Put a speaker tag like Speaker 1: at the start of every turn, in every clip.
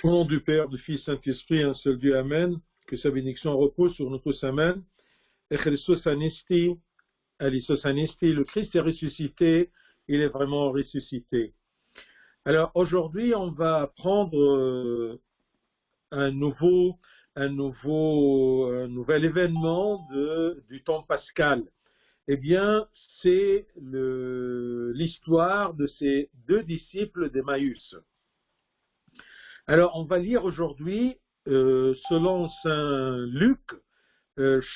Speaker 1: Au nom du Père, du Fils, Saint-Esprit, un seul Dieu, Amen. Que sa bénédiction repose sur nous tous, Amen. Et Christos Anesti, Alisos Anesti, le Christ est ressuscité, il est vraiment ressuscité. Alors aujourd'hui, on va prendre un nouvel événement du temps pascal. Eh bien, c'est l'histoire de ces deux disciples d'Emmaüs. Alors, on va lire aujourd'hui, selon Saint Luc,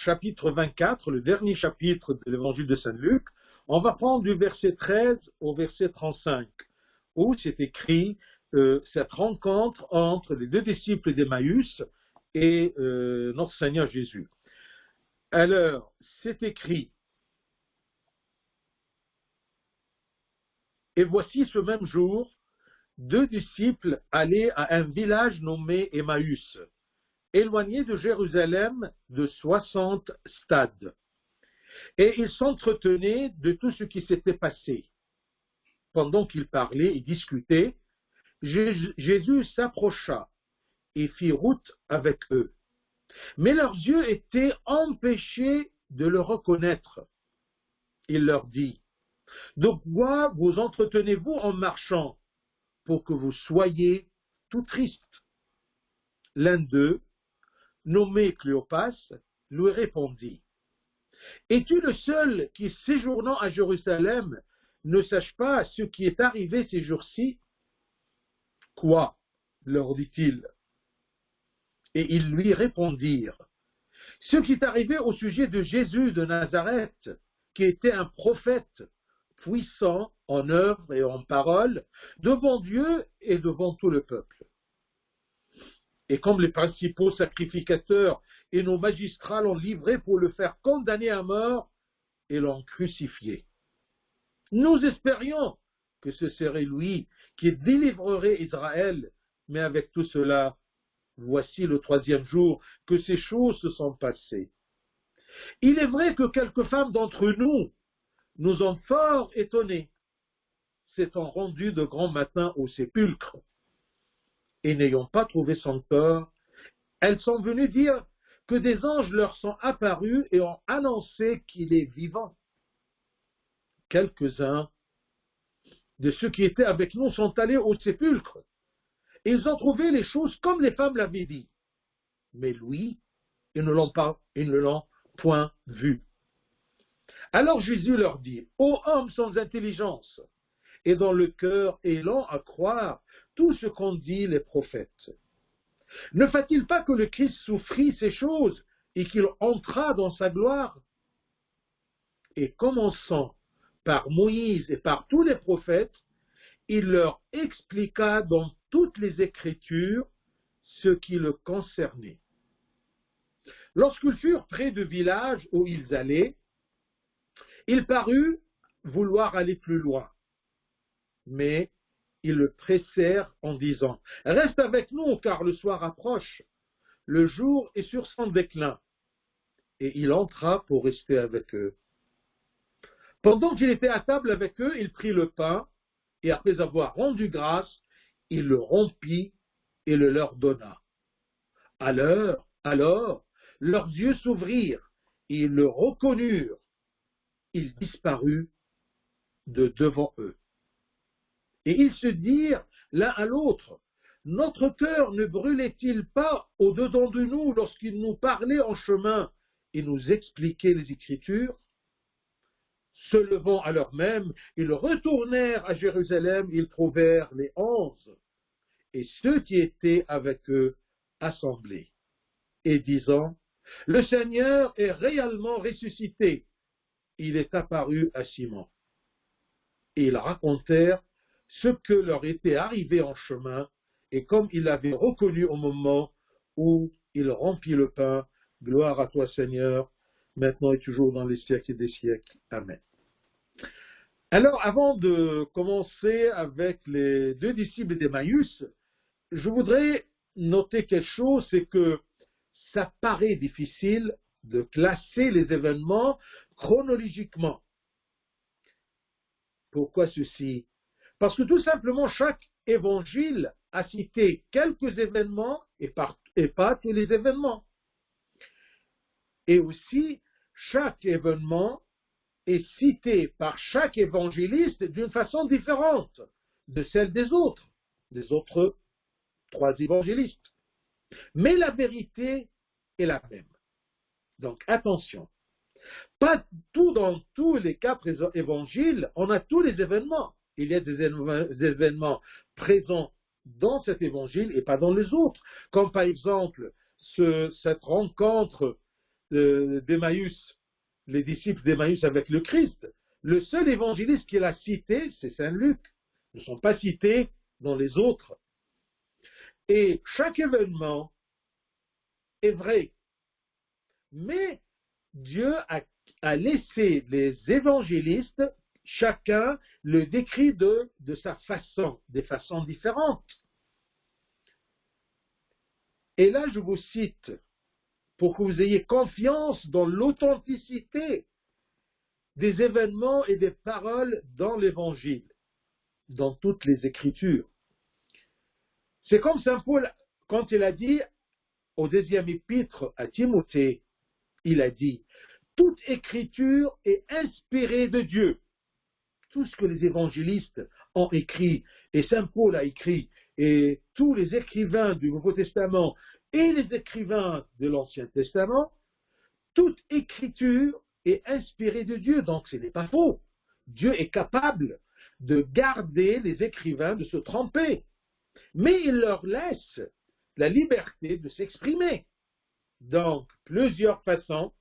Speaker 1: chapitre 24, le dernier chapitre de l'évangile de Saint Luc. On va prendre du verset 13 au verset 35, où c'est écrit cette rencontre entre les deux disciples d'Emmaüs et notre Seigneur Jésus. Alors, c'est écrit: et voici ce même jour, deux disciples allaient à un village nommé Emmaüs, éloigné de Jérusalem de 60 stades. Et ils s'entretenaient de tout ce qui s'était passé. Pendant qu'ils parlaient et discutaient, Jésus s'approcha et fit route avec eux. Mais leurs yeux étaient empêchés de le reconnaître. Il leur dit: de quoi vous entretenez-vous en marchant, pour que vous soyez tout tristes? L'un d'eux, nommé Cléopas, lui répondit: es-tu le seul qui, séjournant à Jérusalem, ne sache pas ce qui est arrivé ces jours-ci? Quoi? Leur dit-il. Et ils lui répondirent: ce qui est arrivé au sujet de Jésus de Nazareth, qui était un prophète, puissant en œuvre et en parole, devant Dieu et devant tout le peuple. Et comme les principaux sacrificateurs et nos magistrats l'ont livré pour le faire condamner à mort et l'ont crucifié. Nous espérions que ce serait lui qui délivrerait Israël, mais avec tout cela, voici le troisième jour que ces choses se sont passées. Il est vrai que quelques femmes d'entre nous ont fort étonnés, s'étant rendues de grand matin au sépulcre, et n'ayant pas trouvé son corps, elles sont venues dire que des anges leur sont apparus et ont annoncé qu'il est vivant. Quelques-uns de ceux qui étaient avec nous sont allés au sépulcre, et ils ont trouvé les choses comme les femmes l'avaient dit. Mais lui, ils ne l'ont point vu. Alors Jésus leur dit: ô hommes sans intelligence, et dont le cœur est lent à croire tout ce qu'ont dit les prophètes. Ne faut-il pas que le Christ souffrit ces choses et qu'il entra dans sa gloire? Et commençant par Moïse et par tous les prophètes, il leur expliqua dans toutes les Écritures ce qui le concernait. Lorsqu'ils furent près du village où ils allaient, il parut vouloir aller plus loin. Mais ils le pressèrent en disant: reste avec nous, car le soir approche, le jour est sur son déclin. Et il entra pour rester avec eux. Pendant qu'il était à table avec eux, il prit le pain, et après avoir rendu grâce, il le rompit et le leur donna. Alors, leurs yeux s'ouvrirent, et ils le reconnurent. Il disparut de devant eux. Et ils se dirent l'un à l'autre: notre cœur ne brûlait-il pas au-dedans de nous lorsqu'il nous parlait en chemin et nous expliquait les Écritures? Se levant à l'heure même, ils retournèrent à Jérusalem, ils trouvèrent les 11 et ceux qui étaient avec eux assemblés, et disant: le Seigneur est réellement ressuscité, il est apparu à Simon. Et ils racontèrent ce que leur était arrivé en chemin, et comme ils l'avaient reconnu au moment où il rompit le pain. Gloire à toi, Seigneur, maintenant et toujours dans les siècles des siècles. Amen. Alors, avant de commencer avec les deux disciples d'Emmaüs, je voudrais noter quelque chose, c'est que ça paraît difficile de classer les événements chronologiquement. Pourquoi ceci? Parce que tout simplement, chaque évangile a cité quelques événements et pas tous les événements. Et aussi, chaque événement est cité par chaque évangéliste d'une façon différente de celle des autres 3 évangélistes. Mais la vérité est la même. Donc attention, pas tout dans tous les 4 évangiles, on a tous les événements. Il y a des événements présents dans cet évangile et pas dans les autres. Comme par exemple cette rencontre d'Emmaüs, les disciples d'Emmaüs avec le Christ. Le seul évangéliste qui l'a cité, c'est Saint Luc. Ils ne sont pas cités dans les autres. Et chaque événement est vrai. Mais Dieu a laissé les évangélistes, chacun le décrit de sa façon, des façons différentes. Et là, je vous cite, pour que vous ayez confiance dans l'authenticité des événements et des paroles dans l'Évangile, dans toutes les Écritures. C'est comme Saint Paul, quand il a dit au 2e épître à Timothée, il a dit « Toute écriture est inspirée de Dieu ». Tout ce que les évangélistes ont écrit, et Saint Paul a écrit, et tous les écrivains du Nouveau Testament et les écrivains de l'Ancien Testament, toute écriture est inspirée de Dieu, donc ce n'est pas faux. Dieu est capable de garder les écrivains de se tromper, mais il leur laisse la liberté de s'exprimer. Donc, plusieurs façons,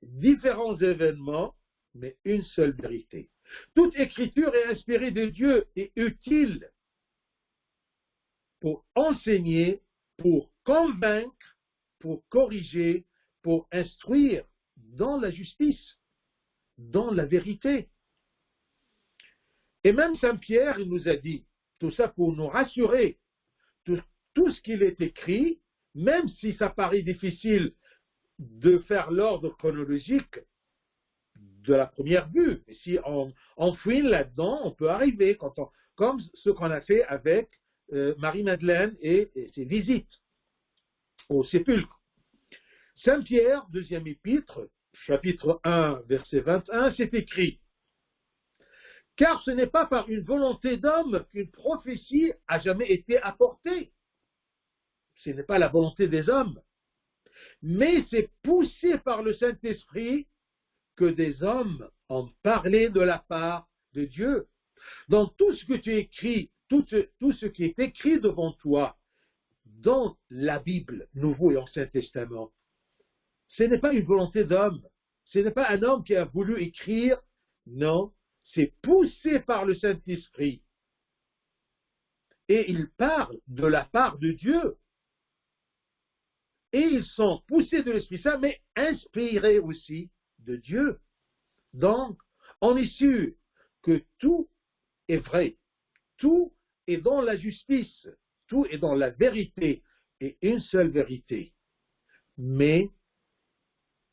Speaker 1: différents événements, mais une seule vérité. Toute écriture est inspirée de Dieu et utile pour enseigner, pour convaincre, pour corriger, pour instruire dans la justice, dans la vérité. Et même Saint Pierre, il nous a dit, tout ça pour nous rassurer, tout ce qu'il est écrit, même si ça paraît difficile de faire l'ordre chronologique de la première vue, et si on fouine là-dedans, on peut arriver, comme ce qu'on a fait avec Marie-Madeleine et ses visites au sépulcre. Saint Pierre, 2e épître, chapitre 1, verset 21, c'est écrit « Car ce n'est pas par une volonté d'homme qu'une prophétie a jamais été apportée. » Ce n'est pas la volonté des hommes, mais c'est poussé par le Saint-Esprit que des hommes ont parlé de la part de Dieu. Dans tout ce que tu écris, tout ce qui est écrit devant toi, dans la Bible, Nouveau et Ancien Testament, ce n'est pas une volonté d'homme, ce n'est pas un homme qui a voulu écrire, non, c'est poussé par le Saint-Esprit. Et il parle de la part de Dieu. Et ils sont poussés de l'Esprit Saint, mais inspirés aussi de Dieu. Donc, on est sûr que tout est vrai, tout est dans la justice, tout est dans la vérité, et une seule vérité. Mais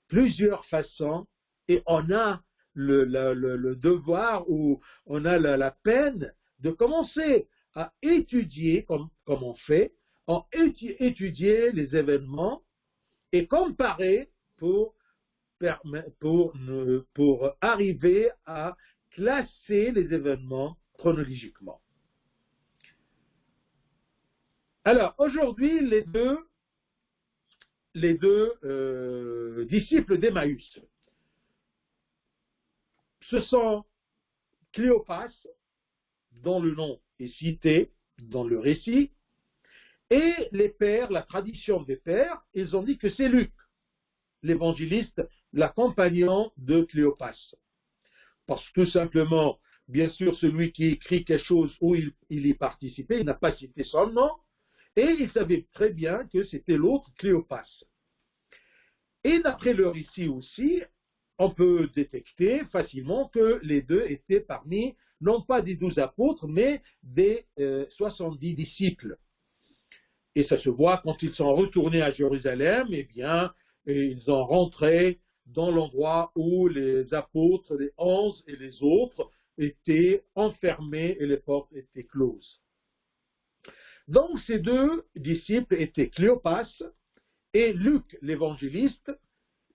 Speaker 1: plusieurs façons, et on a le devoir ou on a la peine de commencer à étudier, comme on fait, étudier les événements et comparer pour arriver à classer les événements chronologiquement. Alors, aujourd'hui, les deux disciples d'Emmaüs, ce sont Cléopas, dont le nom est cité dans le récit, et les pères, la tradition des pères, ils ont dit que c'est Luc, l'évangéliste, l'accompagnant de Cléopas. Parce que tout simplement, bien sûr, celui qui écrit quelque chose où il y participait, il n'a pas cité son nom, et il savait très bien que c'était l'autre Cléopas. Et d'après le récit aussi, on peut détecter facilement que les deux étaient parmi, non pas des 12 apôtres, mais des 70 disciples. Et ça se voit quand ils sont retournés à Jérusalem, eh bien, ils ont rentré dans l'endroit où les apôtres, les 11 et les autres, étaient enfermés et les portes étaient closes. Donc ces deux disciples étaient Cléopas et Luc l'évangéliste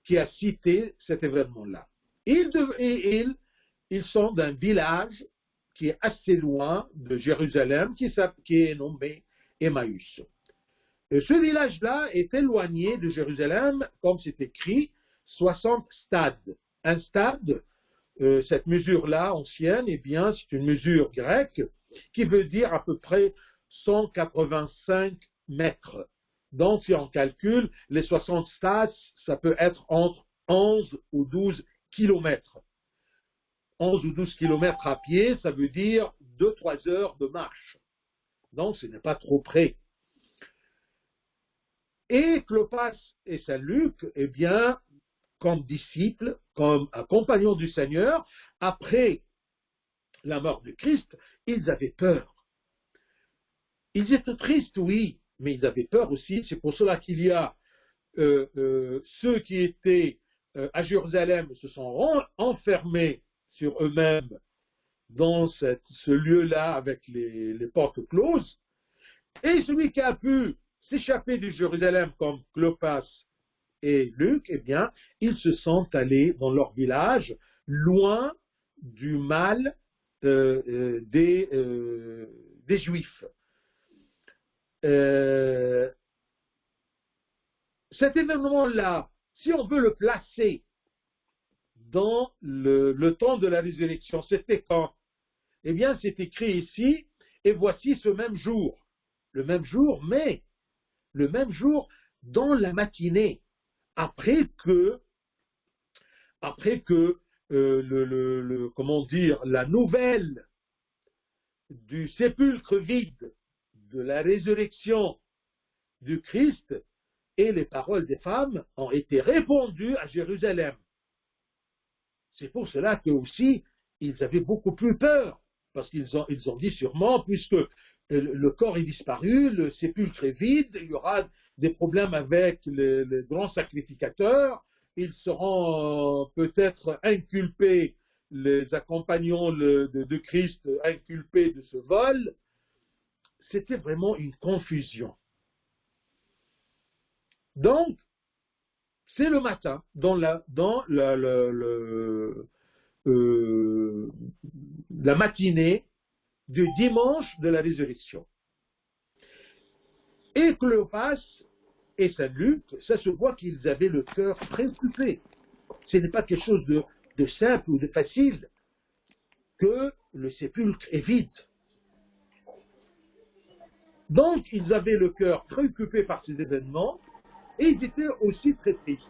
Speaker 1: qui a cité cet événement-là. Ils sont d'un village qui est assez loin de Jérusalem, qui est nommé Emmaüs. Ce village-là est éloigné de Jérusalem, comme c'est écrit, 60 stades. Un stade, cette mesure-là ancienne, eh bien, c'est une mesure grecque qui veut dire à peu près 185 mètres. Donc, si on calcule, les 60 stades, ça peut être entre 11 ou 12 kilomètres. 11 ou 12 kilomètres à pied, ça veut dire 2-3 heures de marche. Donc, ce n'est pas trop près. Et Cléopas et Saint-Luc, eh bien, comme disciples, comme compagnons du Seigneur, après la mort de Christ, ils avaient peur. Ils étaient tristes, oui, mais ils avaient peur aussi. C'est pour cela qu'il y a ceux qui étaient à Jérusalem se sont enfermés sur eux-mêmes dans ce lieu-là avec les portes closes. Et celui qui a pu s'échapper de Jérusalem comme Cléopas et Luc, eh bien, ils se sont allés dans leur village, loin du mal des Juifs. Cet événement-là, si on veut le placer dans le temps de la résurrection, c'était quand? Eh bien, c'est écrit ici, et voici ce même jour. Le même jour, mais le même jour dans la matinée, après que comment dire, la nouvelle du sépulcre vide, de la résurrection du Christ et les paroles des femmes ont été répandues à Jérusalem. C'est pour cela que aussi ils avaient beaucoup plus peur, parce qu'ils ont dit sûrement, puisque le corps est disparu, le sépulcre est vide, il y aura des problèmes avec les grands sacrificateurs, ils seront peut-être inculpés, les accompagnants de Christ inculpés de ce vol. C'était vraiment une confusion. Donc, c'est le matin, dans la matinée du dimanche de la résurrection. Et Cléopas et Saint-Luc, ça se voit qu'ils avaient le cœur préoccupé. Ce n'est pas quelque chose de simple ou de facile que le sépulcre est vide. Donc, ils avaient le cœur préoccupé par ces événements et ils étaient aussi très tristes.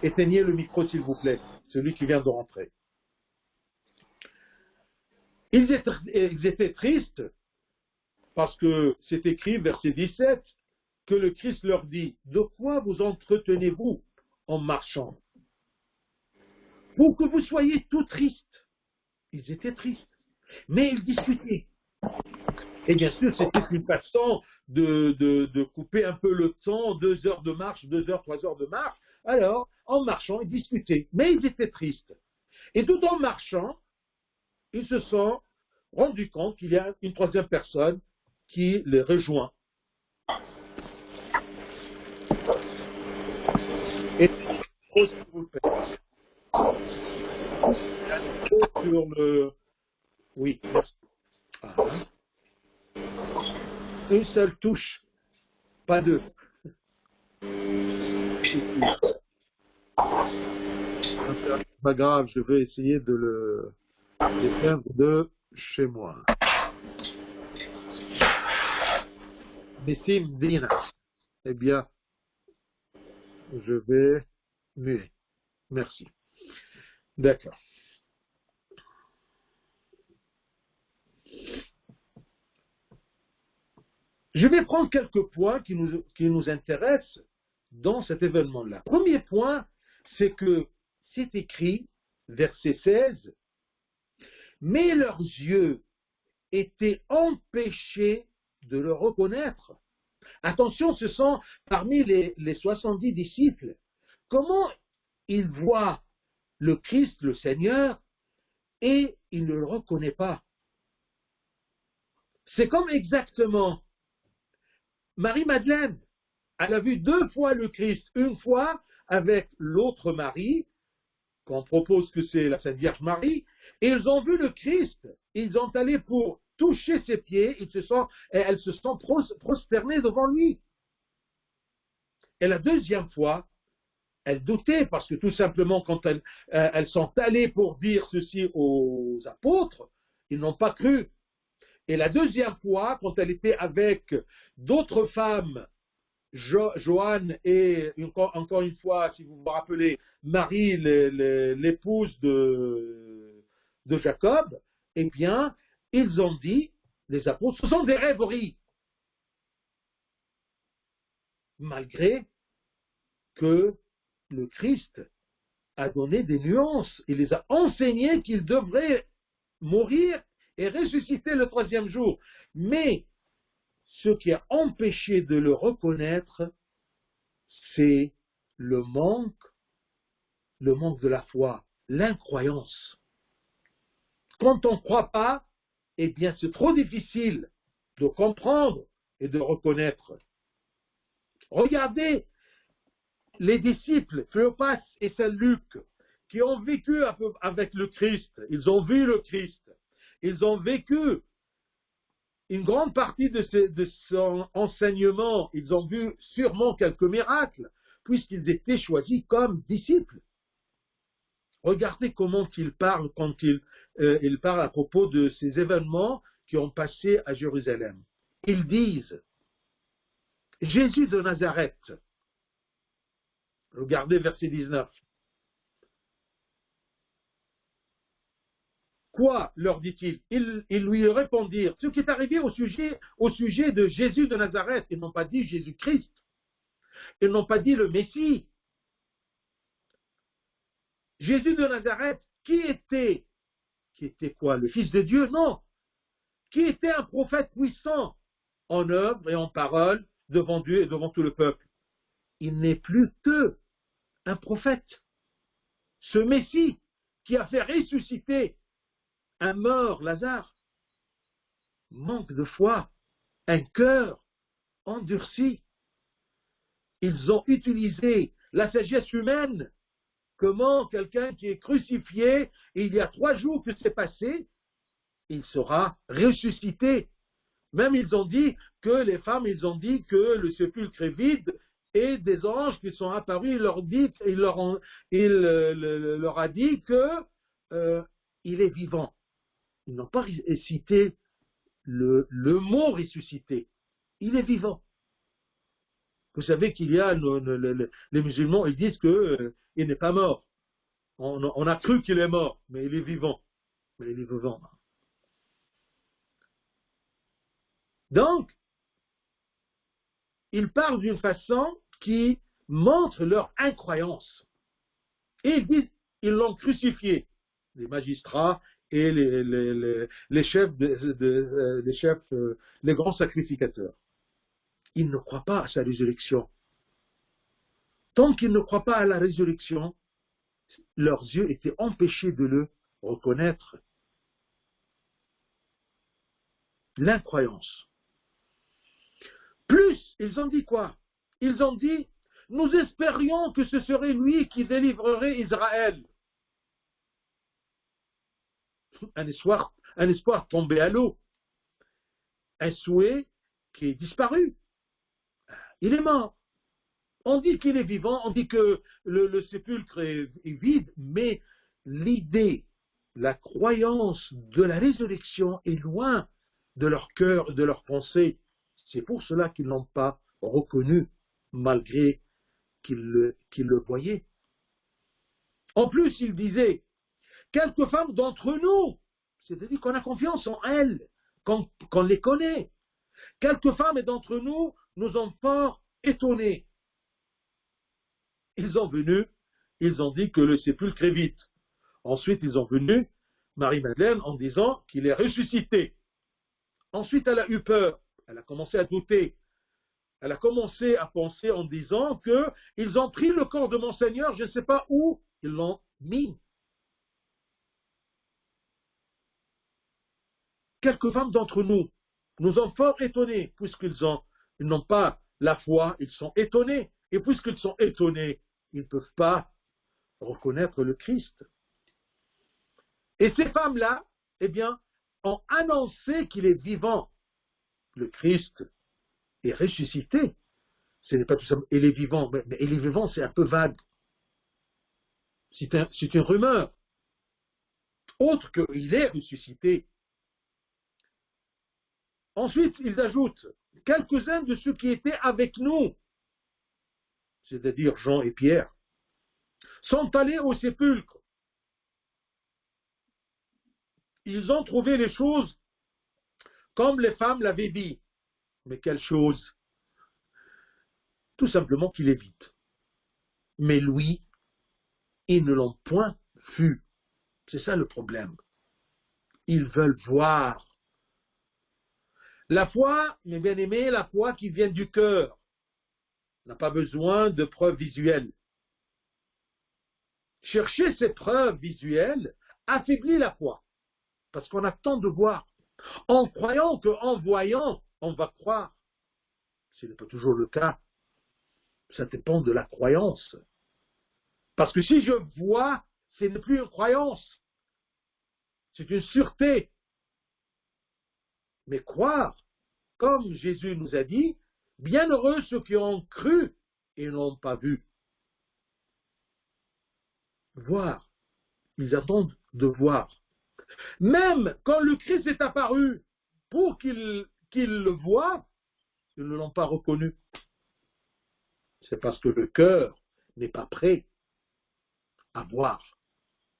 Speaker 1: Éteignez le micro, s'il vous plaît, celui qui vient de rentrer. Ils étaient tristes parce que c'est écrit, verset 17, que le Christ leur dit, « De quoi vous entretenez-vous en marchant? Pour que vous soyez tout tristes. » Ils étaient tristes, mais ils discutaient. Et bien sûr, c'était une façon de couper un peu le temps, 2 heures de marche, 2 heures, 3 heures de marche. Alors, en marchant, ils discutaient, mais ils étaient tristes. Et tout en marchant, ils se sont rendus compte qu'il y a une troisième personne qui les rejoint. Et sur le... Oui, merci. Ah. Une seule touche, pas deux. Pas grave, je vais essayer de le faire de chez moi. Messim Dina. Eh bien, je vais muer. Merci. D'accord. Je vais prendre quelques points qui nous intéressent dans cet événement-là. Premier point, c'est que c'est écrit, verset 16, « Mais leurs yeux étaient empêchés de le reconnaître. » Attention, ce sont parmi les 70 disciples. Comment ils voient le Christ, le Seigneur, et ils ne le reconnaissent pas? C'est comme exactement Marie-Madeleine. Elle a vu 2 fois le Christ, une fois avec l'autre Marie, qu'on propose que c'est la Sainte Vierge Marie, et ils ont vu le Christ. Ils ont allé pour toucher ses pieds, elles se sont prosternées devant lui. Et la deuxième fois, elles doutaient, parce que tout simplement, quand elles sont allées pour dire ceci aux apôtres, ils n'ont pas cru. Et la deuxième fois, quand elle était avec d'autres femmes, Joanne et encore une fois, si vous vous rappelez, Marie, l'épouse de Jacob, eh bien, ils ont dit, les apôtres, ce sont des rêveries. Malgré que le Christ a donné des nuances, il les a enseignés qu'il devrait mourir et ressusciter le 3e jour. Mais ce qui a empêché de le reconnaître, c'est le manque de la foi, l'incroyance. Quand on ne croit pas, eh bien c'est trop difficile de comprendre et de reconnaître. Regardez les disciples, Cléopas et Saint-Luc, qui ont vécu avec le Christ, ils ont vu le Christ, ils ont vécu une grande partie de son enseignement, ils ont vu sûrement quelques miracles, puisqu'ils étaient choisis comme disciples. Regardez comment ils parlent quand ils parlent à propos de ces événements qui ont passé à Jérusalem. Ils disent, Jésus de Nazareth, regardez verset 19. Quoi, leur dit-il? Ils lui répondirent, ce qui est arrivé au sujet de Jésus de Nazareth. Ils n'ont pas dit Jésus-Christ. Ils n'ont pas dit le Messie. Jésus de Nazareth, qui était quoi? Le Fils de Dieu? Non. Qui était un prophète puissant en œuvre et en parole devant Dieu et devant tout le peuple. Il n'est plus que un prophète. Ce Messie qui a fait ressusciter un mort, Lazare, manque de foi, un cœur endurci. Ils ont utilisé la sagesse humaine. Comment quelqu'un qui est crucifié, et il y a 3 jours que c'est passé, il sera ressuscité. Même ils ont dit que les femmes, ils ont dit que le sépulcre est vide, et des anges qui sont apparus, il leur a dit que il est vivant. Ils n'ont pas cité le mot ressuscité. Il est vivant. Vous savez qu'il y a les musulmans, ils disent qu'il n'est pas mort. On a cru qu'il est mort, mais il est vivant. Mais il est vivant. Donc, ils parlent d'une façon qui montre leur incroyance. Et ils disent, ils l'ont crucifié, les magistrats et les chefs, les grands sacrificateurs. Ils ne croient pas à sa résurrection. Tant qu'ils ne croient pas à la résurrection, leurs yeux étaient empêchés de le reconnaître. L'incroyance. Plus, ils ont dit quoi? Ils ont dit, nous espérions que ce serait lui qui délivrerait Israël. Un espoir tombé à l'eau. Un souhait qui est disparu. Il est mort. On dit qu'il est vivant, on dit que le sépulcre est vide, mais l'idée, la croyance de la résurrection est loin de leur cœur, de leur pensée. C'est pour cela qu'ils ne l'ont pas reconnu, malgré qu'ils le voyaient. En plus, il disait, quelques femmes d'entre nous, c'est-à-dire qu'on a confiance en elles, qu'on les connaît. Quelques femmes d'entre nous nous ont fort étonnés. Ils ont dit que le sépulcre est vide. Ensuite, ils ont venu, Marie-Madeleine, en disant qu'il est ressuscité. Ensuite, elle a eu peur. Elle a commencé à douter. Elle a commencé à penser en disant qu'ils ont pris le corps de mon Seigneur, je ne sais pas où ils l'ont mis. Quelques femmes d'entre nous, nous ont fort étonnés, ils n'ont pas la foi, ils sont étonnés. Et puisqu'ils sont étonnés, ils ne peuvent pas reconnaître le Christ. Et ces femmes-là, eh bien, ont annoncé qu'il est vivant. Le Christ est ressuscité. Ce n'est pas tout simplement, il est vivant, mais il est vivant, c'est un peu vague. C'est une rumeur. Autre qu'il est ressuscité. Ensuite, ils ajoutent, quelques-uns de ceux qui étaient avec nous, c'est-à-dire Jean et Pierre, sont allés au sépulcre. Ils ont trouvé les choses comme les femmes l'avaient dit. Mais quelle chose? Tout simplement qu'il est vide. Mais lui, ils ne l'ont point vu. C'est ça le problème. Ils veulent voir. La foi, mes bien-aimés, la foi qui vient du cœur, n'a pas besoin de preuves visuelles. Chercher ces preuves visuelles affaiblit la foi, parce qu'on attend de voir. En croyant qu'en voyant, on va croire. Ce n'est pas toujours le cas. Ça dépend de la croyance. Parce que si je vois, ce n'est plus une croyance. C'est une sûreté. Mais croire, comme Jésus nous a dit, bienheureux ceux qui ont cru et n'ont pas vu. Voir. Ils attendent de voir. Même quand le Christ est apparu, pour qu'ils le voient, ils ne l'ont pas reconnu. C'est parce que le cœur n'est pas prêt à voir.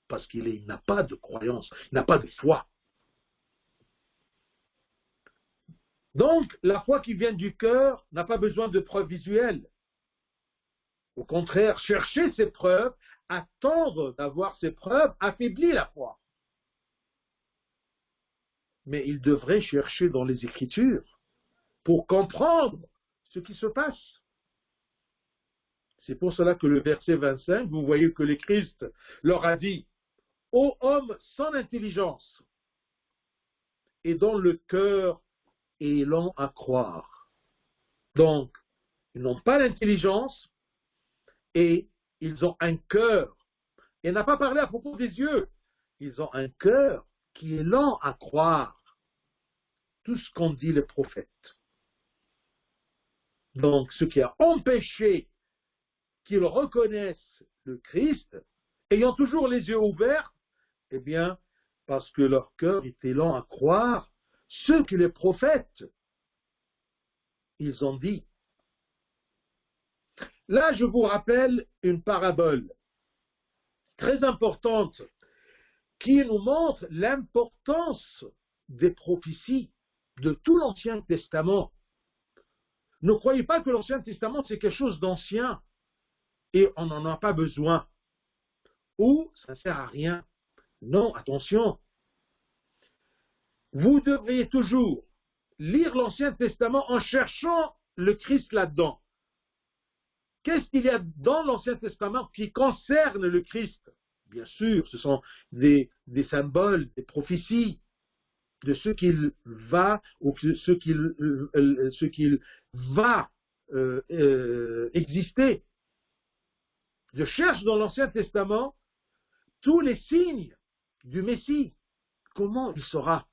Speaker 1: Parce qu'il n'a pas de croyance, il n'a pas de foi. Donc, la foi qui vient du cœur n'a pas besoin de preuves visuelles. Au contraire, chercher ces preuves, attendre d'avoir ces preuves, affaiblit la foi. Mais il devrait chercher dans les Écritures pour comprendre ce qui se passe. C'est pour cela que le verset 25, vous voyez que le Christ leur a dit « Ô homme sans intelligence et dont le cœur est lent à croire. » Donc, ils n'ont pas l'intelligence et ils ont un cœur. Il n'a pas parlé à propos des yeux. Ils ont un cœur qui est lent à croire tout ce qu'ont dit les prophètes. Donc, ce qui a empêché qu'ils reconnaissent le Christ, ayant toujours les yeux ouverts, eh bien, parce que leur cœur était lent à croire ce que les prophètes, ils ont dit. Là, je vous rappelle une parabole très importante qui nous montre l'importance des prophéties de tout l'Ancien Testament. Ne croyez pas que l'Ancien Testament, c'est quelque chose d'ancien et on n'en a pas besoin. Ou ça ne sert à rien. Non, attention. Vous devriez toujours lire l'Ancien Testament en cherchant le Christ là-dedans. Qu'est-ce qu'il y a dans l'Ancien Testament qui concerne le Christ? Bien sûr, ce sont des symboles, des prophéties de ce qu'il va ou ce qu'il va exister. Je cherche dans l'Ancien Testament tous les signes du Messie. Comment il sera?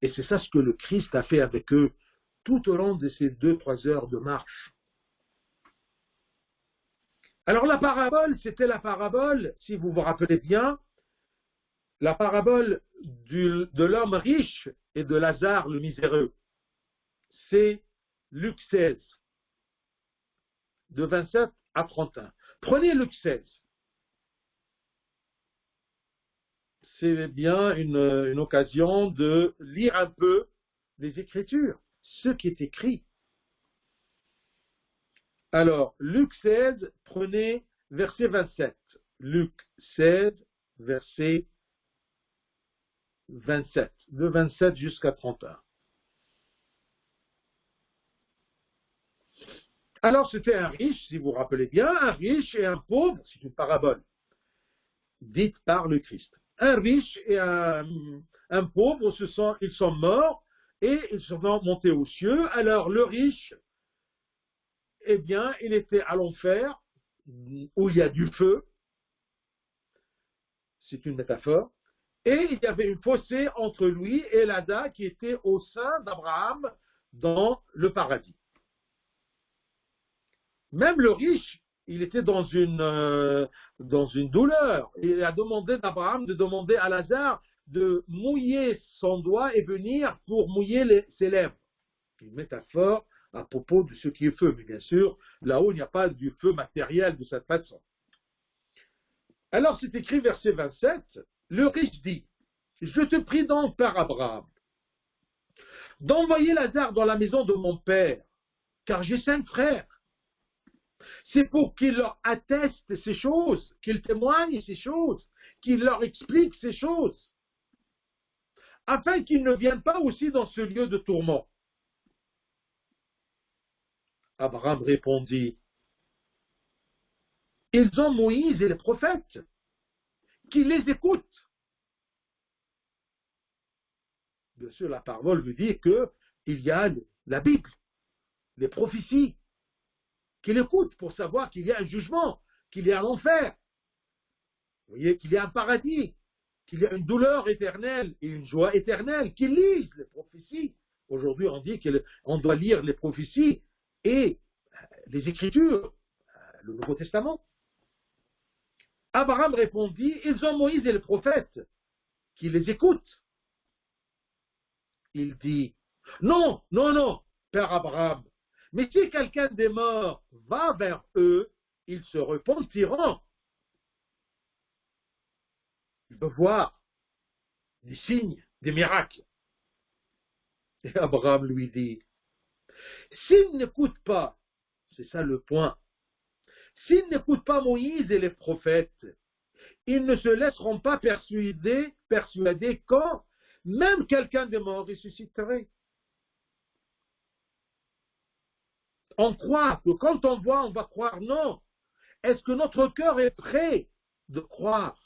Speaker 1: Et c'est ça ce que le Christ a fait avec eux tout au long de ces 2-3 heures de marche. Alors la parabole, c'était la parabole, si vous vous rappelez bien, la parabole de l'homme riche et de Lazare le miséreux. C'est Luc 16, de 27 à 31. Prenez Luc 16. C'est bien une occasion de lire un peu les Écritures, ce qui est écrit. Alors, Luc 16, prenez verset 27. Luc 16, verset 27, de 27 jusqu'à 31. Alors, c'était un riche, si vous vous rappelez bien, un riche et un pauvre, c'est une parabole, dite par le Christ. Un riche et un pauvre, ils sont morts, et ils sont montés aux cieux. Alors le riche, eh bien, il était à l'enfer, où il y a du feu, c'est une métaphore, et il y avait une fossé entre lui et l'Ada qui était au sein d'Abraham dans le paradis. Même le riche, il était dans une douleur. Il a demandé d'Abraham de demander à Lazare de mouiller son doigt et venir pour mouiller ses lèvres. Une métaphore à propos de ce qui est feu, mais bien sûr, là-haut, il n'y a pas du feu matériel de cette façon. Alors, c'est écrit verset 27, le riche dit, je te prie donc, Père Abraham, d'envoyer Lazare dans la maison de mon père, car j'ai 5 frères. C'est pour qu'il leur atteste ces choses, qu'il témoigne ces choses, qu'il leur explique ces choses, afin qu'ils ne viennent pas aussi dans ce lieu de tourment. Abraham répondit, ils ont Moïse et les prophètes, qui les écoutent. Bien sûr, la parole veut dire qu'il y a la Bible, les prophéties, qu'il écoute pour savoir qu'il y a un jugement, qu'il y a un enfer, vous voyez, qu'il y a un paradis, qu'il y a une douleur éternelle et une joie éternelle, qu'il lise les prophéties. Aujourd'hui, on dit qu'on doit lire les prophéties et les Écritures, le Nouveau Testament. Abraham répondit, ils ont Moïse et les prophètes, qui les écoutent. Il dit, non, non, non, Père Abraham, mais si quelqu'un des morts va vers eux, ils se repentiront. Il veut voir des signes, des miracles. Et Abraham lui dit, s'ils n'écoutent pas, c'est ça le point, s'ils n'écoutent pas Moïse et les prophètes, ils ne se laisseront pas persuader quand même quelqu'un des morts ressusciterait. On croit que quand on voit, on va croire. Non. Est-ce que notre cœur est prêt de croire?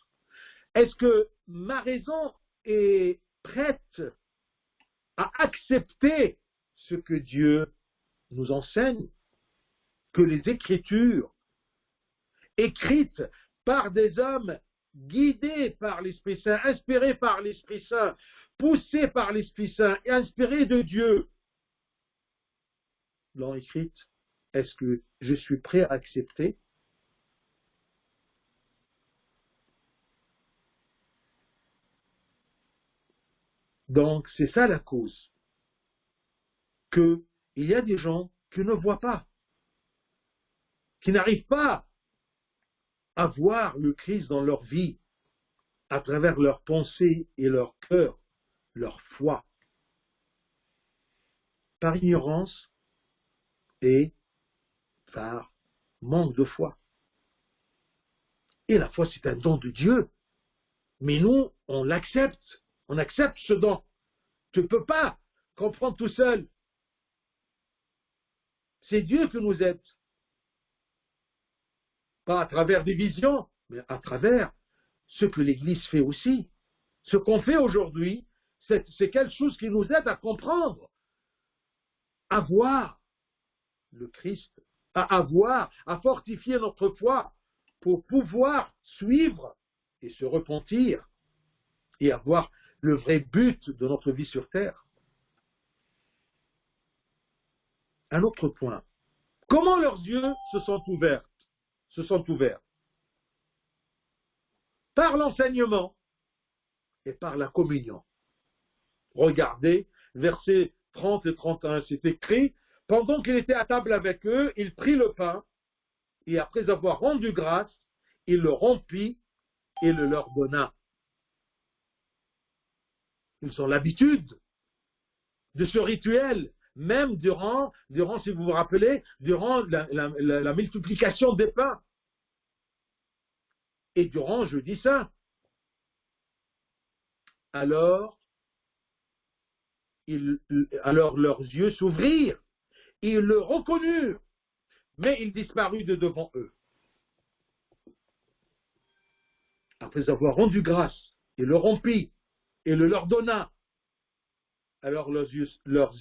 Speaker 1: Est-ce que ma raison est prête à accepter ce que Dieu nous enseigne? Que les Écritures, écrites par des hommes guidés par l'Esprit Saint, inspirés par l'Esprit Saint, poussés par l'Esprit Saint et inspirés de Dieu, l'ont écrite, est-ce que je suis prêt à accepter? Donc, c'est ça la cause. Qu'il y a des gens qui ne voient pas, qui n'arrivent pas à voir le Christ dans leur vie, à travers leurs pensées et leur cœur, leur foi, par ignorance et par manque de foi. Et la foi, c'est un don de Dieu. Mais nous, on l'accepte. On accepte ce don. Tu ne peux pas comprendre tout seul. C'est Dieu qui nous aide. Pas à travers des visions, mais à travers ce que l'Église fait aussi. Ce qu'on fait aujourd'hui, c'est quelque chose qui nous aide à comprendre, à voir le Christ, à fortifier notre foi pour pouvoir suivre et se repentir et avoir le vrai but de notre vie sur terre. Un autre point. Comment leurs yeux se sont ouverts? Par l'enseignement et par la communion. Regardez, versets 30 et 31, c'est écrit, pendant qu'il était à table avec eux, il prit le pain, et après avoir rendu grâce, il le rompit et le leur donna. Ils ont l'habitude de ce rituel, même durant, si vous vous rappelez, durant la multiplication des pains. Et durant Jeudi Saint. Alors leurs yeux s'ouvrirent, ils le reconnurent, mais il disparut de devant eux. Après avoir rendu grâce, il le rompit et le leur donna. Alors leurs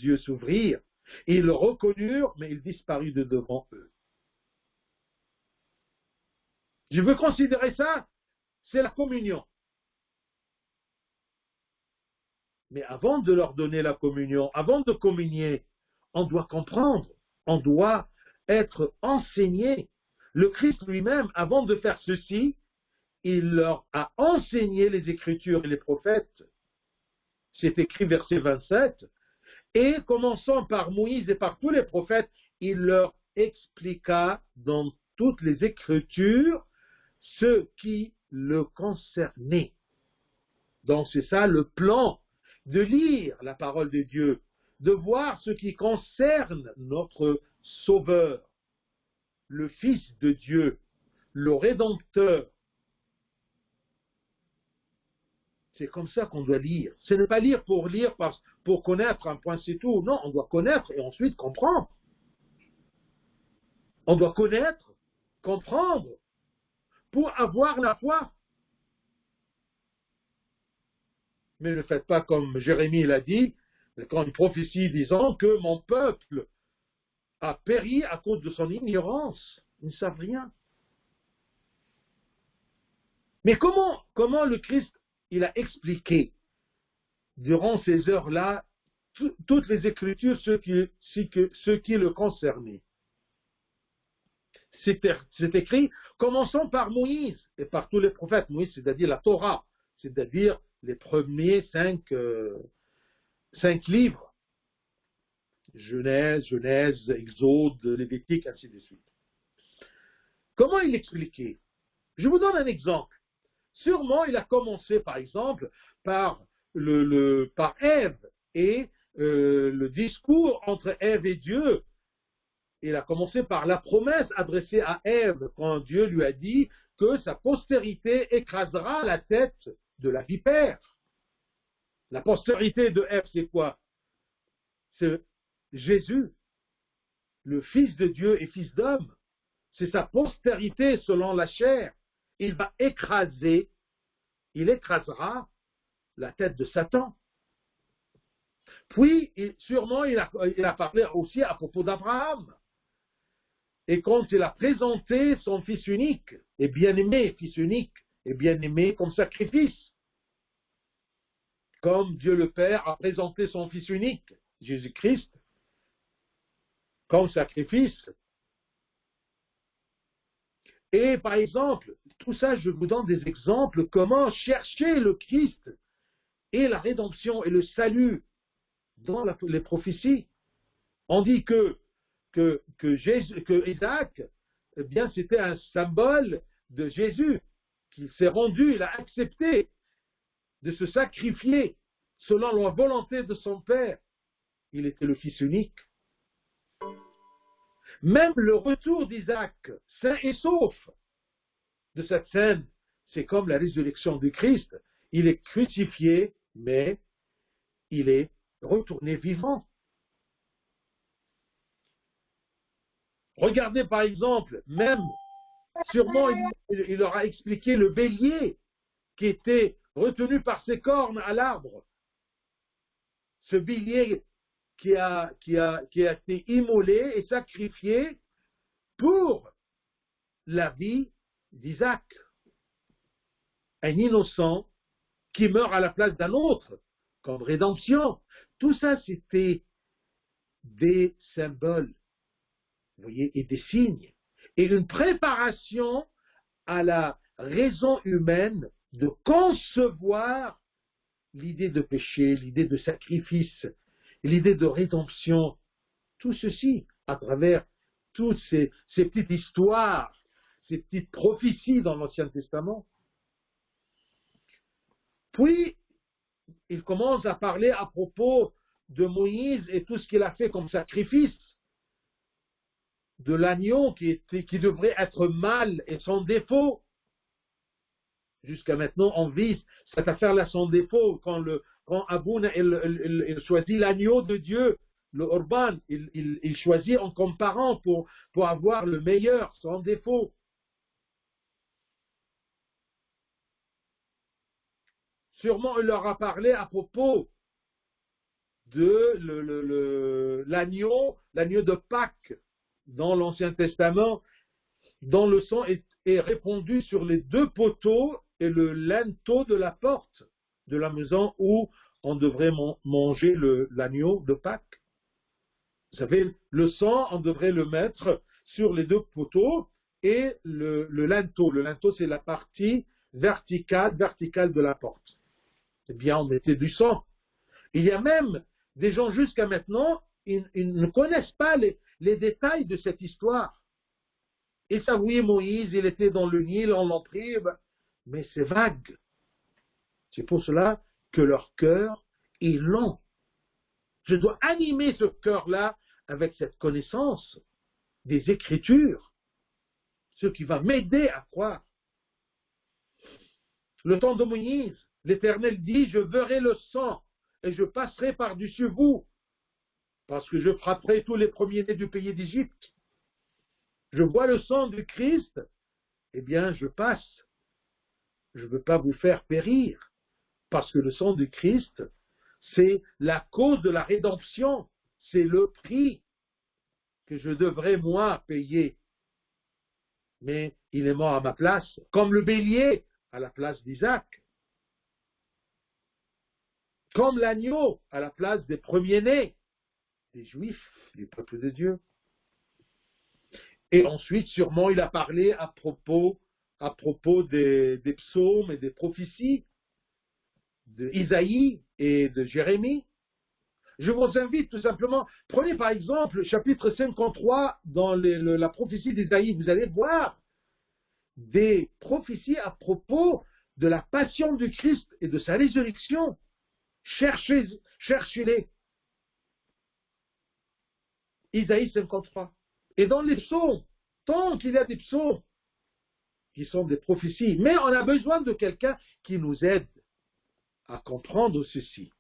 Speaker 1: yeux s'ouvrirent, et ils le reconnurent, mais il disparut de devant eux. Je veux considérer ça, c'est la communion. Mais avant de leur donner la communion, avant de communier, on doit comprendre, on doit être enseigné. Le Christ lui-même, avant de faire ceci, il leur a enseigné les Écritures et les prophètes. C'est écrit verset 27. Et commençant par Moïse et par tous les prophètes, il leur expliqua dans toutes les Écritures ce qui le concernait. Donc c'est ça le plan, de lire la parole de Dieu, de voir ce qui concerne notre Sauveur, le Fils de Dieu, le Rédempteur. C'est comme ça qu'on doit lire. Ce n'est pas lire, pour connaître un point, c'est tout. Non, on doit connaître et ensuite comprendre. On doit connaître, comprendre, pour avoir la foi. Mais ne faites pas comme Jérémie l'a dit, quand une prophétie disant que mon peuple a péri à cause de son ignorance. Ils ne savent rien. Mais comment le Christ, il a expliqué durant ces heures-là toutes les Écritures, ce qui le concernait? C'est écrit, commençons par Moïse et par tous les prophètes. Moïse, c'est-à-dire la Torah, c'est-à-dire les premiers 5 livres. Genèse, Exode, Lévitique, ainsi de suite. Comment il expliquait? Je vous donne un exemple. Sûrement, il a commencé, par exemple, par Ève et le discours entre Ève et Dieu. Il a commencé par la promesse adressée à Ève quand Dieu lui a dit que sa postérité écrasera la tête de la vipère. La postérité de Ève, c'est quoi? C'est Jésus, le Fils de Dieu et Fils d'homme. C'est sa postérité selon la chair. Il va écraser, il écrasera la tête de Satan. Puis, sûrement, il a parlé aussi à propos d'Abraham. Et quand il a présenté son fils unique, et bien-aimé, fils unique, et bien-aimé comme sacrifice, comme Dieu le Père a présenté son fils unique, Jésus-Christ, comme sacrifice. Et par exemple, tout ça, je vous donne des exemples, comment chercher le Christ et la rédemption et le salut dans les prophéties. On dit que Isaac, eh bien, c'était un symbole de Jésus, qui s'est rendu, il a accepté de se sacrifier selon la volonté de son Père. Il était le fils unique. Même le retour d'Isaac, sain et sauf, de cette scène, c'est comme la résurrection du Christ. Il est crucifié, mais il est retourné vivant. Regardez par exemple, même, sûrement il leur a expliqué le bélier qui était retenu par ses cornes à l'arbre. Ce bélier qui a été immolé et sacrifié pour la vie d'Isaac. Un innocent qui meurt à la place d'un autre, comme rédemption. Tout ça, c'était des symboles, vous voyez, et des signes. Et une préparation à la raison humaine de concevoir l'idée de péché, l'idée de sacrifice, l'idée de rédemption. Tout ceci à travers toutes ces petites histoires, ces petites prophéties dans l'Ancien Testament. Puis, il commence à parler à propos de Moïse et tout ce qu'il a fait comme sacrifice, de l'agneau qui devrait être mâle et sans défaut. Jusqu'à maintenant, on vise cette affaire-là sans défaut. Quand Abouna il choisit l'agneau de Dieu, le Orban, il choisit en comparant pour avoir le meilleur, sans défaut. Sûrement, il leur a parlé à propos de l'agneau de Pâques dans l'Ancien Testament, dont le sang est répandu sur les deux poteaux et le linteau de la porte de la maison où on devrait manger l'agneau de Pâques. Vous savez, le sang, on devrait le mettre sur les deux poteaux et le linteau. Le linteau, c'est la partie verticale de la porte. Eh bien, on mettait du sang. Il y a même des gens jusqu'à maintenant, ils ne connaissent pas les détails de cette histoire. Et ça, oui, Moïse, il était dans le Nil, on l'en prie, mais c'est vague. C'est pour cela que leur cœur est lent. Je dois animer ce cœur-là avec cette connaissance des Écritures, ce qui va m'aider à croire. Le temps de Moïse, l'Éternel dit, je verrai le sang et je passerai par-dessus vous, parce que je frapperai tous les premiers-nés du pays d'Égypte. Je vois le sang du Christ, eh bien je passe. Je ne veux pas vous faire périr, parce que le sang du Christ, c'est la cause de la rédemption, c'est le prix que je devrais moi payer. Mais il est mort à ma place, comme le bélier à la place d'Isaac, comme l'agneau à la place des premiers-nés, des Juifs, du peuple de Dieu. Et ensuite, sûrement, il a parlé à propos des psaumes et des prophéties d'Isaïe et de Jérémie. Je vous invite tout simplement, prenez par exemple le chapitre 53 dans la prophétie d'Isaïe, vous allez voir des prophéties à propos de la passion du Christ et de sa résurrection. Cherchez-les. Isaïe 53. Et dans les psaumes, tant qu'il y a des psaumes qui sont des prophéties, mais on a besoin de quelqu'un qui nous aide à comprendre ceci.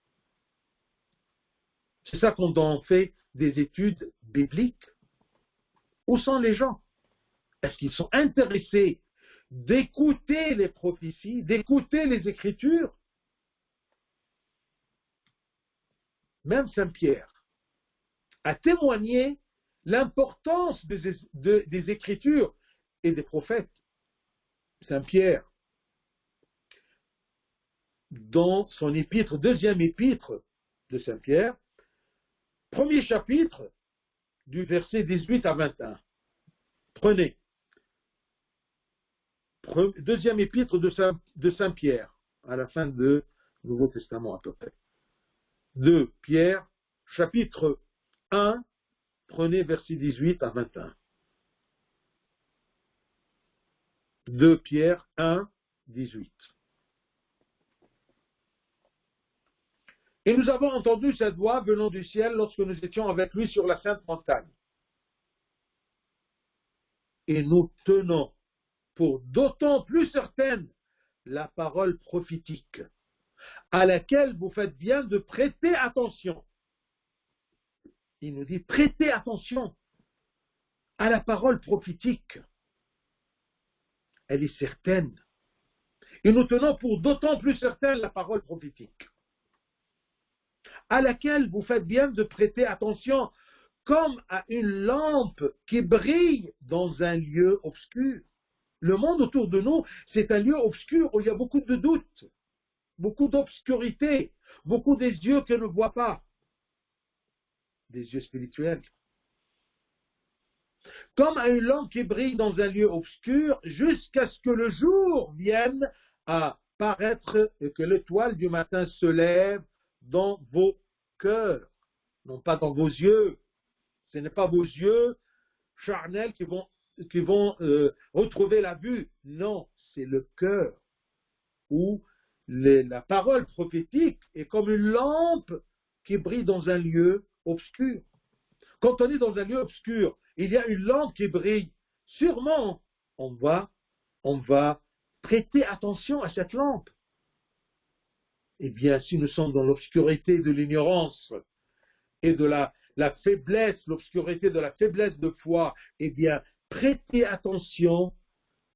Speaker 1: C'est ça qu'on en fait des études bibliques. Où sont les gens? Est-ce qu'ils sont intéressés d'écouter les prophéties, d'écouter les Écritures? Même Saint Pierre a témoigné l'importance des Écritures et des prophètes. Saint Pierre, dans son épître, deuxième épître de Saint Pierre, premier chapitre, du verset 18 à 21. Prenez. Deuxième épître de Saint Pierre, à la fin du Nouveau Testament à peu près. 2 Pierre, chapitre 1, prenez verset 18 à 21. 2 Pierre 1, 18. Et nous avons entendu cette voix venant du ciel lorsque nous étions avec lui sur la sainte montagne. Et nous tenons pour d'autant plus certaine la parole prophétique, à laquelle vous faites bien de prêter attention. Il nous dit, prêtez attention à la parole prophétique. Elle est certaine. Et nous tenons pour d'autant plus certaine la parole prophétique, à laquelle vous faites bien de prêter attention, comme à une lampe qui brille dans un lieu obscur. Le monde autour de nous, c'est un lieu obscur où il y a beaucoup de doutes, beaucoup d'obscurité, beaucoup des yeux qui ne voient pas, des yeux spirituels. Comme à une lampe qui brille dans un lieu obscur, jusqu'à ce que le jour vienne à paraître et que l'étoile du matin se lève dans vos cœurs, non pas dans vos yeux. Ce n'est pas vos yeux charnels qui vont retrouver la vue. Non, c'est le cœur où la parole prophétique est comme une lampe qui brille dans un lieu obscur. Quand on est dans un lieu obscur, il y a une lampe qui brille. Sûrement, on va prêter attention à cette lampe. Eh bien, si nous sommes dans l'obscurité de l'ignorance et de la faiblesse, l'obscurité de la faiblesse de foi, eh bien, prêtez attention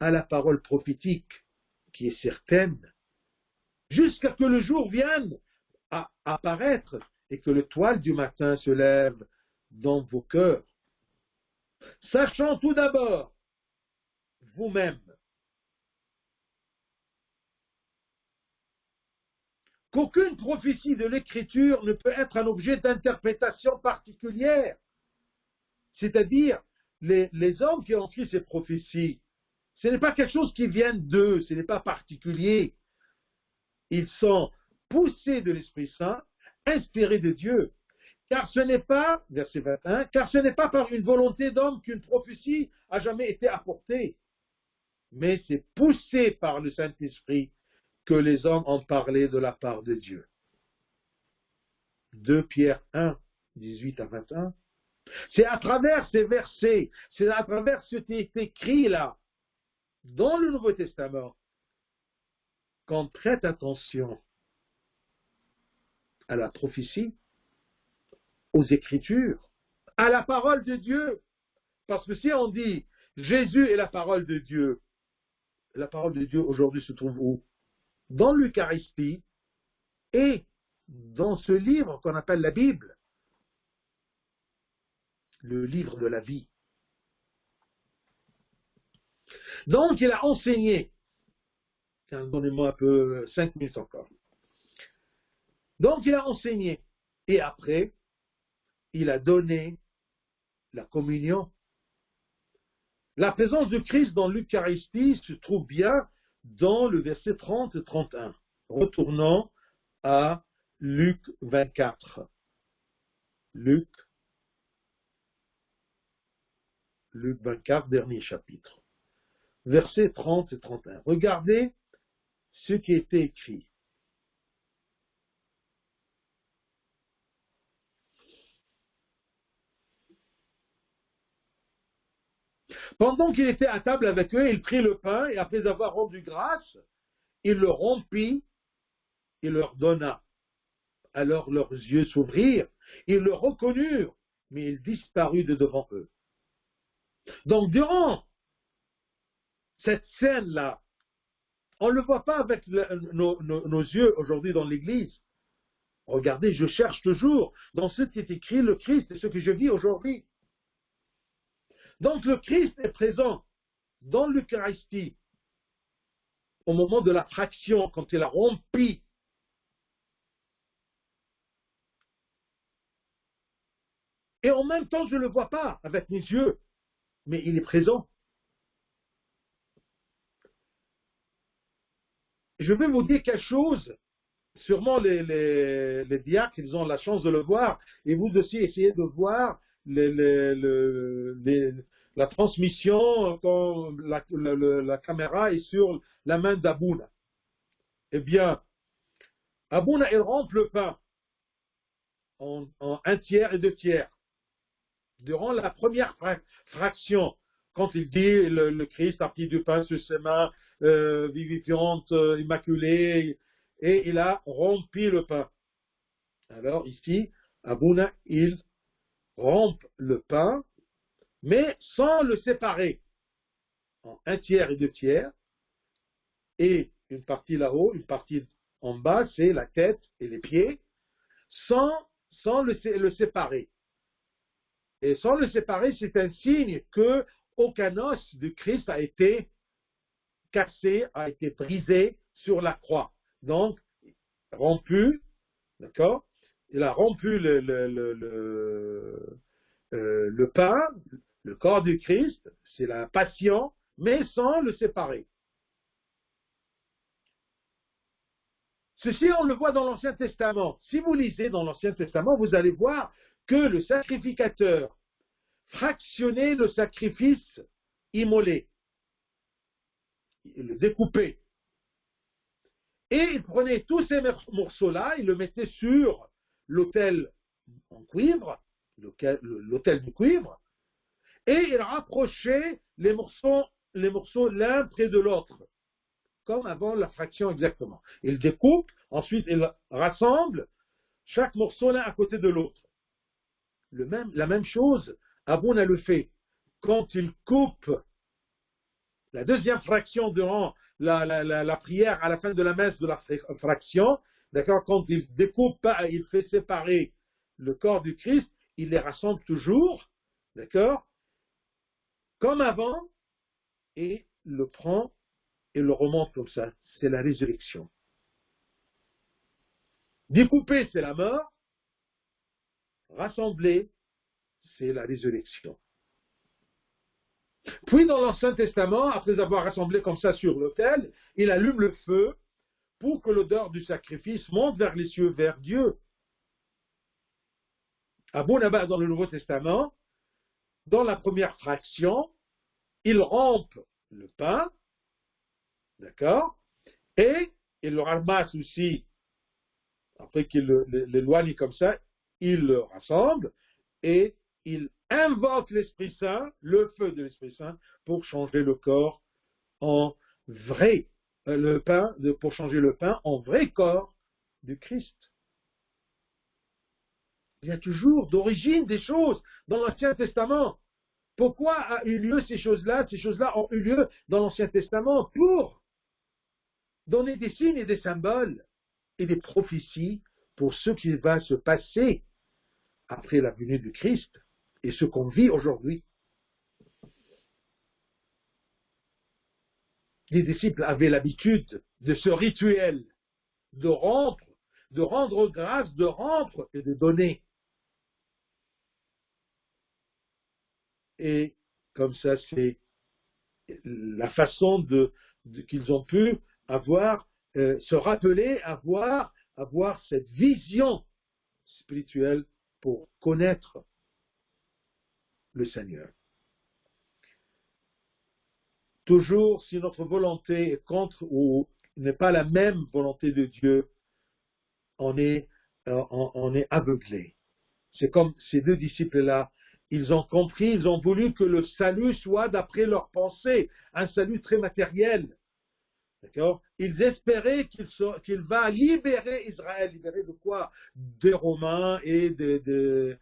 Speaker 1: à la parole prophétique qui est certaine, jusqu'à ce que le jour vienne à apparaître et que l'étoile du matin se lève dans vos cœurs. Sachant tout d'abord, vous-même, qu'aucune prophétie de l'Écriture ne peut être un objet d'interprétation particulière. C'est-à-dire, les hommes qui ont écrit ces prophéties, ce n'est pas quelque chose qui vient d'eux, ce n'est pas particulier. Ils sont poussés de l'Esprit Saint, inspirés de Dieu. Car ce n'est pas, verset 21, car ce n'est pas par une volonté d'homme qu'une prophétie a jamais été apportée, mais c'est poussé par le Saint-Esprit que les hommes ont parlé de la part de Dieu. 2 Pierre 1, 18 à 21. C'est à travers ces versets, c'est à travers ce qui est écrit là, dans le Nouveau Testament, qu'on prête attention à la prophétie, aux Écritures, à la parole de Dieu. Parce que si on dit Jésus est la parole de Dieu aujourd'hui se trouve où? Dans l'Eucharistie et dans ce livre qu'on appelle la Bible, le livre de la vie. Donc il a enseigné, donnez-moi un peu 5 minutes encore. Donc il a enseigné, et après, il a donné la communion. La présence de Christ dans l'Eucharistie se trouve bien dans le verset 30 et 31. Retournons à Luc 24. Luc 24, dernier chapitre. Versets 30 et 31. Regardez ce qui était écrit. Pendant qu'il était à table avec eux, il prit le pain et après avoir rendu grâce, il le rompit et leur donna. Alors leurs yeux s'ouvrirent, ils le reconnurent, mais il disparut de devant eux. Donc durant cette scène-là, on ne le voit pas avec nos yeux aujourd'hui dans l'Église. Regardez, je cherche toujours dans ce qui est écrit le Christ et ce que je vis aujourd'hui. Donc le Christ est présent dans l'Eucharistie au moment de la fraction, quand il a rompu. Et en même temps, je ne le vois pas avec mes yeux, mais il est présent. Je vais vous dire quelque chose. Sûrement les diacres, ils ont la chance de le voir, et vous aussi essayez de voir la transmission quand la caméra est sur la main d'Abouna. Eh bien, Abouna, il rompt le pain en 1 tiers et 2 tiers. Durant la première fraction, quand il dit le Christ a pris du pain sur ses mains, vivifiante, immaculée, et il a rompu le pain. Alors ici, Abouna, il rompt le pain, mais sans le séparer en 1 tiers et 2 tiers, et une partie là-haut, une partie en bas, c'est la tête et les pieds, sans le séparer. Et sans le séparer, c'est un signe que aucun os de Christ a été cassé, a été brisé sur la croix. Donc, rompu, d'accord? Il a rompu le pain, le corps du Christ, c'est la passion, mais sans le séparer. Ceci, on le voit dans l'Ancien Testament. Si vous lisez dans l'Ancien Testament, vous allez voir que le sacrificateur fractionnait le sacrifice immolé. Il le découpait. Et il prenait tous ces morceaux-là, il le mettait sur l'autel en cuivre, l'autel du cuivre, et il rapprochait les morceaux l'un près de l'autre, comme avant la fraction exactement. Il découpe, ensuite il rassemble chaque morceau l'un à côté de l'autre. La même chose, Abouna le fait. Quand il coupe la deuxième fraction durant la prière à la fin de la messe de la fraction, d'accord, quand il découpe, il fait séparer le corps du Christ, il les rassemble toujours, d'accord, comme avant, et le prend et le remonte comme ça. C'est la résurrection. Découper, c'est la mort. Rassembler, c'est la résurrection. Puis dans l'Ancien Testament, après avoir rassemblé comme ça sur l'autel, il allume le feu pour que l'odeur du sacrifice monte vers les cieux, vers Dieu. À Barnabas, dans le Nouveau Testament, dans la première fraction, il rampe le pain, d'accord, et il le ramasse aussi, après qu'il l'éloigne comme ça, il le rassemble, et il invoque l'Esprit Saint, le feu de l'Esprit Saint, pour changer le corps en vrai, pour changer le pain en vrai corps du Christ. Il y a toujours d'origine des choses dans l'Ancien Testament. Pourquoi a eu lieu ces choses-là? Ces choses-là ont eu lieu dans l'Ancien Testament pour donner des signes et des symboles et des prophéties pour ce qui va se passer après la venue du Christ et ce qu'on vit aujourd'hui. Les disciples avaient l'habitude de ce rituel, de rendre grâce, de rendre et de donner. Et comme ça, c'est la façon qu'ils ont pu avoir, se rappeler, avoir cette vision spirituelle pour connaître le Seigneur. Toujours, si notre volonté est contre ou n'est pas la même volonté de Dieu, on est aveuglé. C'est comme ces deux disciples-là. Ils ont compris, ils ont voulu que le salut soit d'après leur pensée, un salut très matériel. D'accord? Ils espéraient qu'il va libérer Israël. Libérer de quoi? Des Romains et de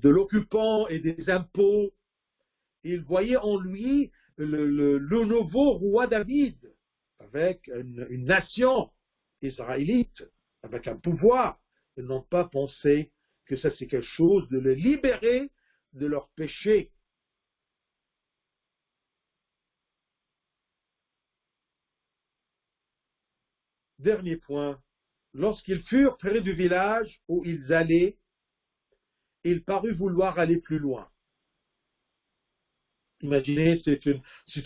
Speaker 1: l'occupant et des impôts. Ils voyaient en lui le nouveau roi David, avec une nation israélite, avec un pouvoir. Ils n'ont pas pensé que ça c'est quelque chose de les libérer de leurs péchés. Dernier point, lorsqu'ils furent près du village où ils allaient, il parut vouloir aller plus loin. Imaginez, c'est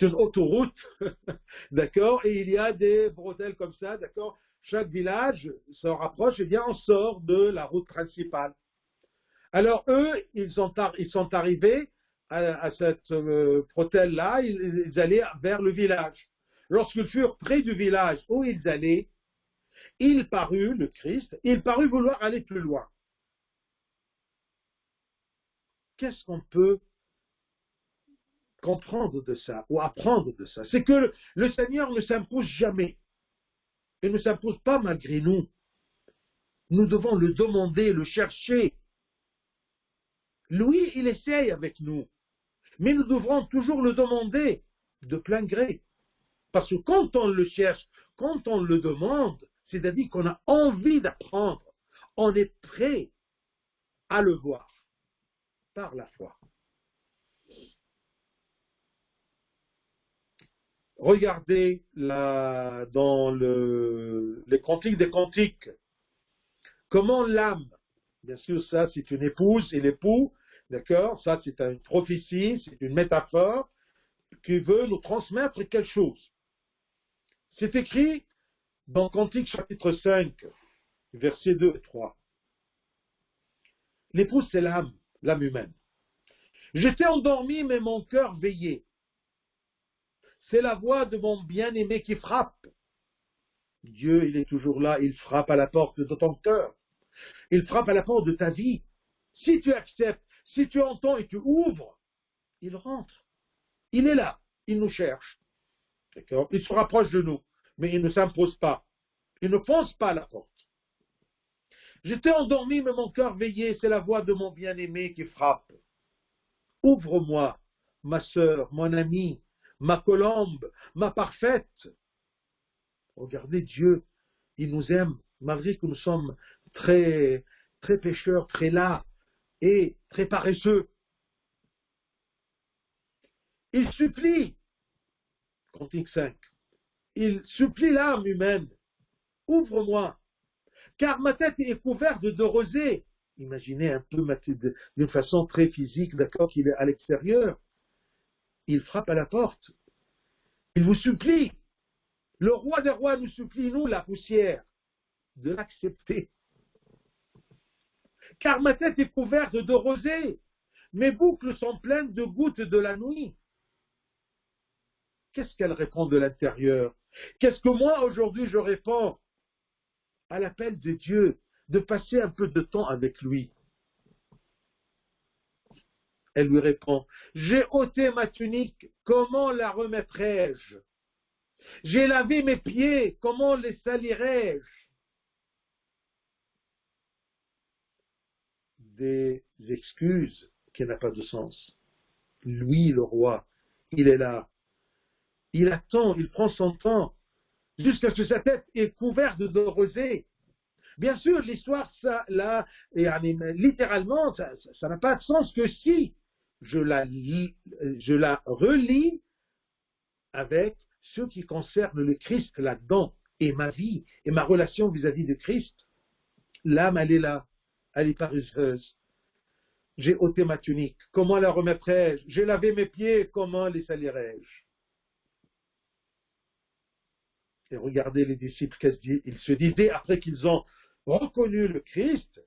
Speaker 1: une autoroute, d'accord, et il y a des bretelles comme ça, d'accord. Chaque village se rapproche, et bien on sort de la route principale. Alors eux, ils sont arrivés à cette bretelle-là, ils allaient vers le village. Lorsqu'ils furent près du village où ils allaient, il parut, le Christ, il parut vouloir aller plus loin. Qu'est-ce qu'on peut comprendre de ça ou apprendre de ça? C'est que le Seigneur ne s'impose jamais. Il ne s'impose pas malgré nous. Nous devons le demander, le chercher. Lui, il essaye avec nous. Mais nous devrons toujours le demander de plein gré. Parce que quand on le cherche, quand on le demande, c'est-à-dire qu'on a envie d'apprendre, on est prêt à le voir par la foi. Regardez dans les Cantiques des Cantiques, comment l'âme, bien sûr ça c'est une épouse et l'époux, d'accord, ça c'est une prophétie, c'est une métaphore qui veut nous transmettre quelque chose. C'est écrit dans Cantique chapitre 5, versets 2 et 3. L'épouse c'est l'âme humaine. J'étais endormi mais mon cœur veillait. C'est la voix de mon bien-aimé qui frappe. Dieu, il est toujours là, il frappe à la porte de ton cœur. Il frappe à la porte de ta vie. Si tu acceptes, si tu entends et tu ouvres, il rentre. Il est là, il nous cherche. D'accord? Il se rapproche de nous, mais il ne s'impose pas. Il ne fonce pas à la porte. J'étais endormi, mais mon cœur veillait, c'est la voix de mon bien-aimé qui frappe. Ouvre-moi, ma sœur, mon amie, ma colombe, ma parfaite. Regardez Dieu, il nous aime malgré que nous sommes très, très pécheurs, très las et très paresseux. Il supplie, Cantique 5, il supplie l'âme humaine, ouvre-moi, car ma tête est couverte de rosée. Imaginez un peu d'une façon très physique, d'accord, qu'il est à l'extérieur. Il frappe à la porte. Il vous supplie. Le roi des rois nous supplie, nous, la poussière, de l'accepter. Car ma tête est couverte de rosée. Mes boucles sont pleines de gouttes de la nuit. Qu'est-ce qu'elle répond de l'intérieur? Qu'est-ce que moi, aujourd'hui, je réponds à l'appel de Dieu, de passer un peu de temps avec lui? Elle lui répond, j'ai ôté ma tunique, comment la remettrai-je? J'ai lavé mes pieds, comment les salirai-je? Des excuses qui n'ont pas de sens. Lui, le roi, il est là. Il attend, il prend son temps, jusqu'à ce que sa tête est couverte de rosée. Bien sûr, l'histoire, ça, là, littéralement, ça n'a pas de sens que si je la relis avec ce qui concerne le Christ là-dedans, et ma vie, et ma relation vis-à-vis de Christ. L'âme, elle est là, elle est paresseuse. J'ai ôté ma tunique, comment la remettrai-je? J'ai lavé mes pieds, comment les salirai-je? Et regardez les disciples, ils se disaient, après qu'ils ont reconnu le Christ,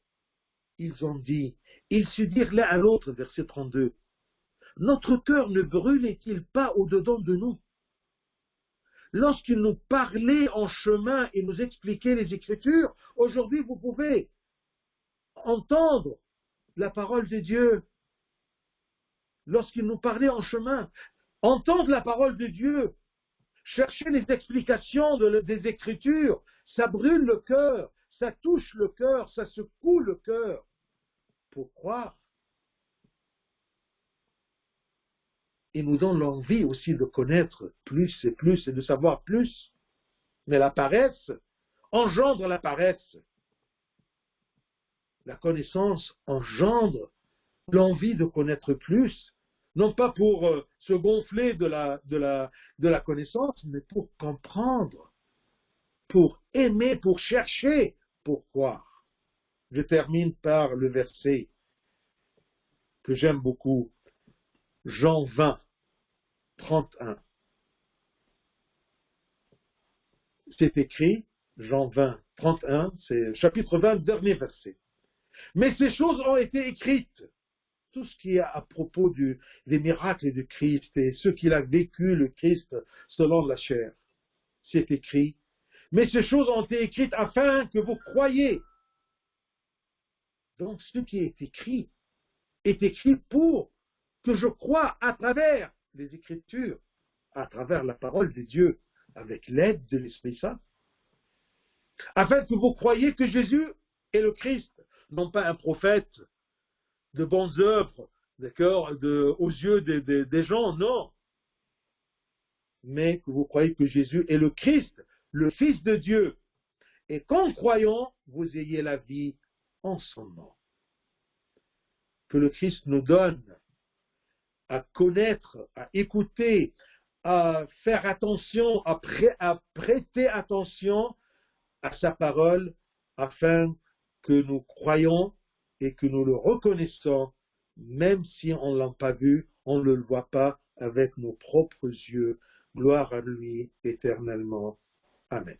Speaker 1: ils se dirent l'un à l'autre, verset 32, notre cœur ne brûlait-il pas au-dedans de nous? Lorsqu'il nous parlait en chemin et nous expliquait les Écritures, aujourd'hui vous pouvez entendre la parole de Dieu. Lorsqu'il nous parlait en chemin, entendre la parole de Dieu, chercher les explications des Écritures, ça brûle le cœur, ça touche le cœur, ça secoue le cœur pour croire. Et nous donne l'envie aussi de connaître plus et de savoir plus. Mais la paresse engendre la paresse. La connaissance engendre l'envie de connaître plus, non pas pour se gonfler de la connaissance, mais pour comprendre, pour aimer, pour chercher, pour croire. Je termine par le verset que j'aime beaucoup, Jean 20, 31. C'est écrit, Jean 20, 31, c'est chapitre 20, dernier verset. Mais ces choses ont été écrites. Tout ce qui est à propos des miracles du Christ et ce qu'il a vécu, le Christ, selon la chair. C'est écrit. Mais ces choses ont été écrites afin que vous croyiez. Donc, ce qui est écrit pour que je croie à travers les Écritures, à travers la parole de Dieu, avec l'aide de l'Esprit Saint. Afin que vous croyiez que Jésus est le Christ, non pas un prophète de bonnes œuvres, d'accord, aux yeux des gens, non. Mais que vous croyez que Jésus est le Christ, le Fils de Dieu, et qu'en croyant, vous ayez la vie en son nom. Que le Christ nous donne à connaître, à écouter, à faire attention, à prêter attention à sa parole, afin que nous croyons et que nous le reconnaissons, même si on ne l'a pas vu, on ne le voit pas avec nos propres yeux. Gloire à lui éternellement. Amen.